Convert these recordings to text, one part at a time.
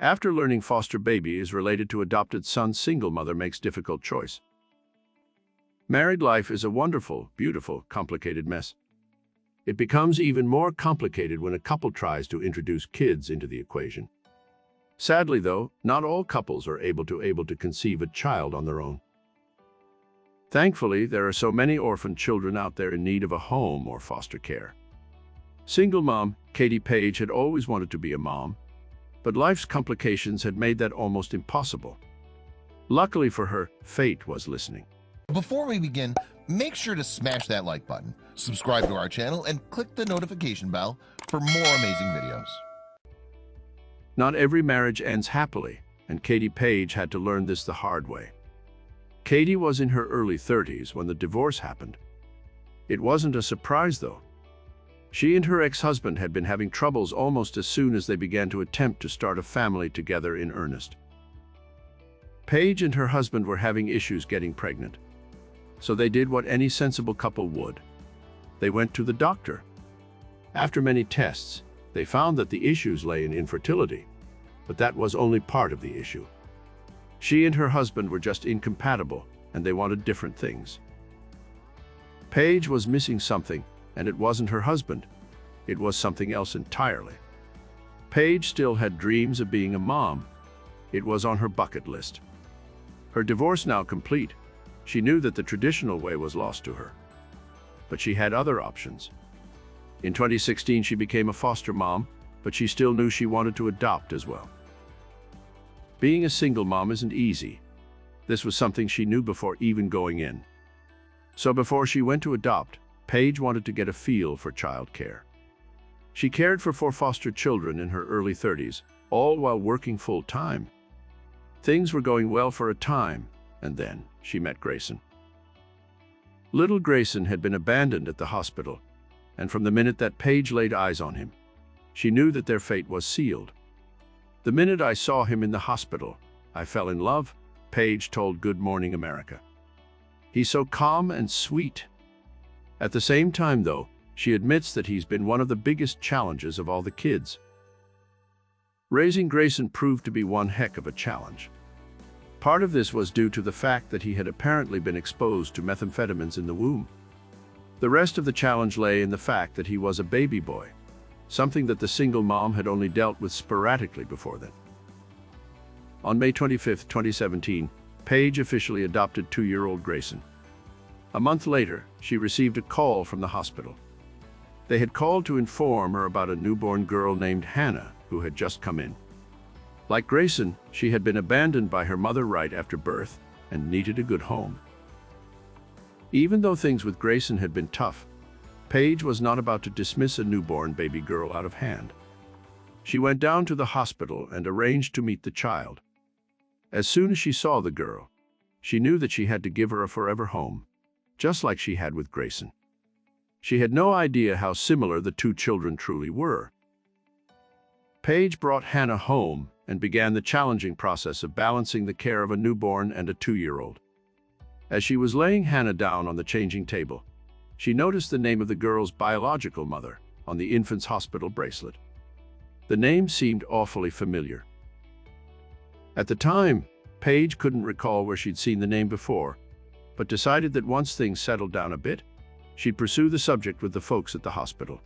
After learning foster baby is related to adopted son, single mother makes difficult choice. Married life is a wonderful, beautiful, complicated mess. It becomes even more complicated when a couple tries to introduce kids into the equation. Sadly, though, not all couples are able to conceive a child on their own. Thankfully, there are so many orphan children out there in need of a home or foster care. Single mom Katie Page had always wanted to be a mom, but life's complications had made that almost impossible. Luckily for her, fate was listening. Before we begin, make sure to smash that like button, subscribe to our channel, and click the notification bell for more amazing videos. Not every marriage ends happily, and Katie Page had to learn this the hard way. Katie was in her early 30s when the divorce happened. It wasn't a surprise, though. She and her ex-husband had been having troubles almost as soon as they began to attempt to start a family together in earnest. Page and her husband were having issues getting pregnant, so they did what any sensible couple would. They went to the doctor. After many tests, they found that the issues lay in infertility, but that was only part of the issue. She and her husband were just incompatible, and they wanted different things. Page was missing something, and it wasn't her husband. It was something else entirely. Page still had dreams of being a mom. It was on her bucket list. Her divorce now complete, she knew that the traditional way was lost to her. But she had other options. In 2016, she became a foster mom, but she still knew she wanted to adopt as well. Being a single mom isn't easy. This was something she knew before even going in. So before she went to adopt, Page wanted to get a feel for child care. She cared for 4 foster children in her early 30s, all while working full-time. Things were going well for a time, and then she met Grayson. Little Grayson had been abandoned at the hospital, and from the minute that Page laid eyes on him, she knew that their fate was sealed. "The minute I saw him in the hospital, I fell in love," Page told Good Morning America. "He's so calm and sweet." At the same time, though, she admits that he's been one of the biggest challenges of all the kids. Raising Grayson proved to be one heck of a challenge. Part of this was due to the fact that he had apparently been exposed to methamphetamines in the womb. The rest of the challenge lay in the fact that he was a baby boy, something that the single mom had only dealt with sporadically before then. On May 25, 2017, Page officially adopted 2-year-old Grayson. A month later, she received a call from the hospital. They had called to inform her about a newborn girl named Hannah who had just come in. Like Grayson, she had been abandoned by her mother right after birth and needed a good home. Even though things with Grayson had been tough, Page was not about to dismiss a newborn baby girl out of hand. She went down to the hospital and arranged to meet the child. As soon as she saw the girl, she knew that she had to give her a forever home, just like she had with Grayson. She had no idea how similar the 2 children truly were. Page brought Hannah home and began the challenging process of balancing the care of a newborn and a 2-year-old. As she was laying Hannah down on the changing table, she noticed the name of the girl's biological mother on the infant's hospital bracelet. The name seemed awfully familiar. At the time, Page couldn't recall where she'd seen the name before, but decided that once things settled down a bit, she'd pursue the subject with the folks at the hospital.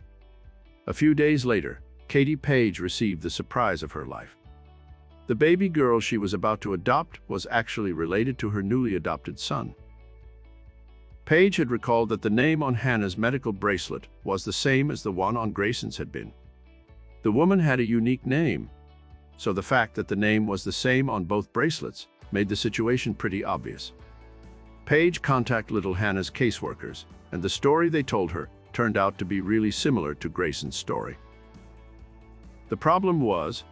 A few days later, Katie Page received the surprise of her life. The baby girl she was about to adopt was actually related to her newly adopted son. Page had recalled that the name on Hannah's medical bracelet was the same as the one on Grayson's had been. The woman had a unique name, so the fact that the name was the same on both bracelets made the situation pretty obvious. Page contacted little Hannah's caseworkers, and the story they told her turned out to be really similar to Grayson's story. The problem was,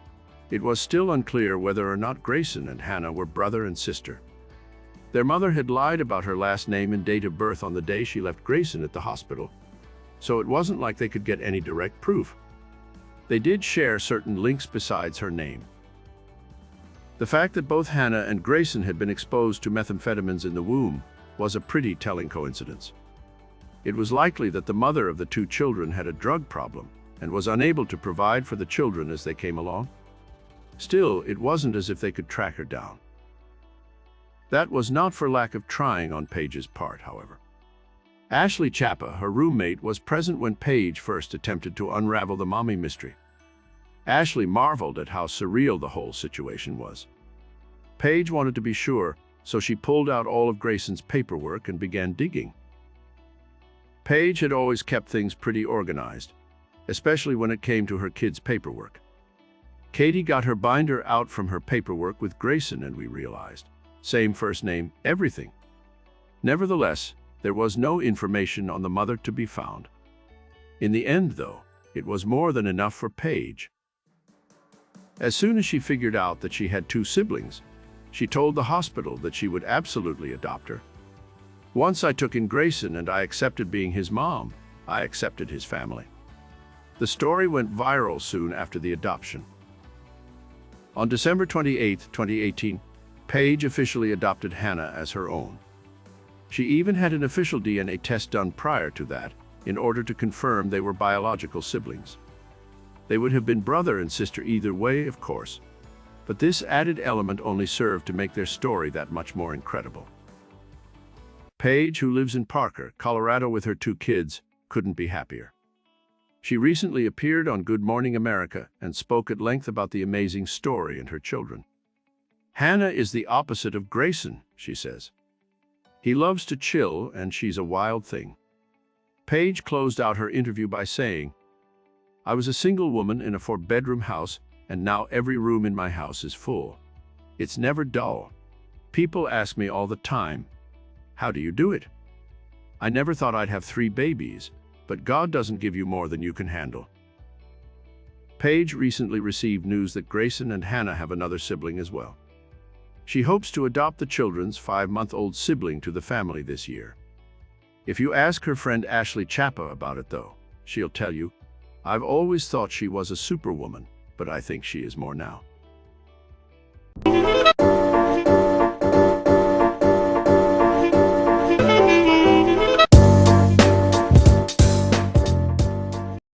it was still unclear whether or not Grayson and Hannah were brother and sister. Their mother had lied about her last name and date of birth on the day she left Grayson at the hospital, so it wasn't like they could get any direct proof. They did share certain links besides her name. The fact that both Hannah and Grayson had been exposed to methamphetamines in the womb was a pretty telling coincidence. It was likely that the mother of the 2 children had a drug problem and was unable to provide for the children as they came along. Still, it wasn't as if they could track her down. That was not for lack of trying on Paige's part, however. Ashley Chapa, her roommate, was present when Paige first attempted to unravel the mommy mystery. Ashley marveled at how surreal the whole situation was. Paige wanted to be sure, so she pulled out all of Grayson's paperwork and began digging. Paige had always kept things pretty organized, especially when it came to her kids' paperwork. Katie got her binder out from her paperwork with Grayson, and we realized, same first name, everything. Nevertheless, there was no information on the mother to be found. In the end, though, it was more than enough for Paige. As soon as she figured out that she had 2 siblings, she told the hospital that she would absolutely adopt her. Once I took in Grayson and I accepted being his mom, I accepted his family. The story went viral soon after the adoption. On December 28, 2018, Paige officially adopted Hannah as her own. She even had an official DNA test done prior to that in order to confirm they were biological siblings. They would have been brother and sister either way, of course, but this added element only served to make their story that much more incredible. Paige, who lives in Parker, Colorado with her 2 kids, couldn't be happier. She recently appeared on Good Morning America and spoke at length about the amazing story and her children. Hannah is the opposite of Grayson, she says. He loves to chill, and she's a wild thing. Paige closed out her interview by saying, "I was a single woman in a 4-bedroom house, and now every room in my house is full. It's never dull. People ask me all the time, how do you do it? I never thought I'd have 3 babies, but God doesn't give you more than you can handle." Paige recently received news that Grayson and Hannah have another sibling as well. She hopes to adopt the children's 5-month-old sibling to the family this year. If you ask her friend Ashley Chapa about it, though, she'll tell you, "I've always thought she was a superwoman, but I think she is more now."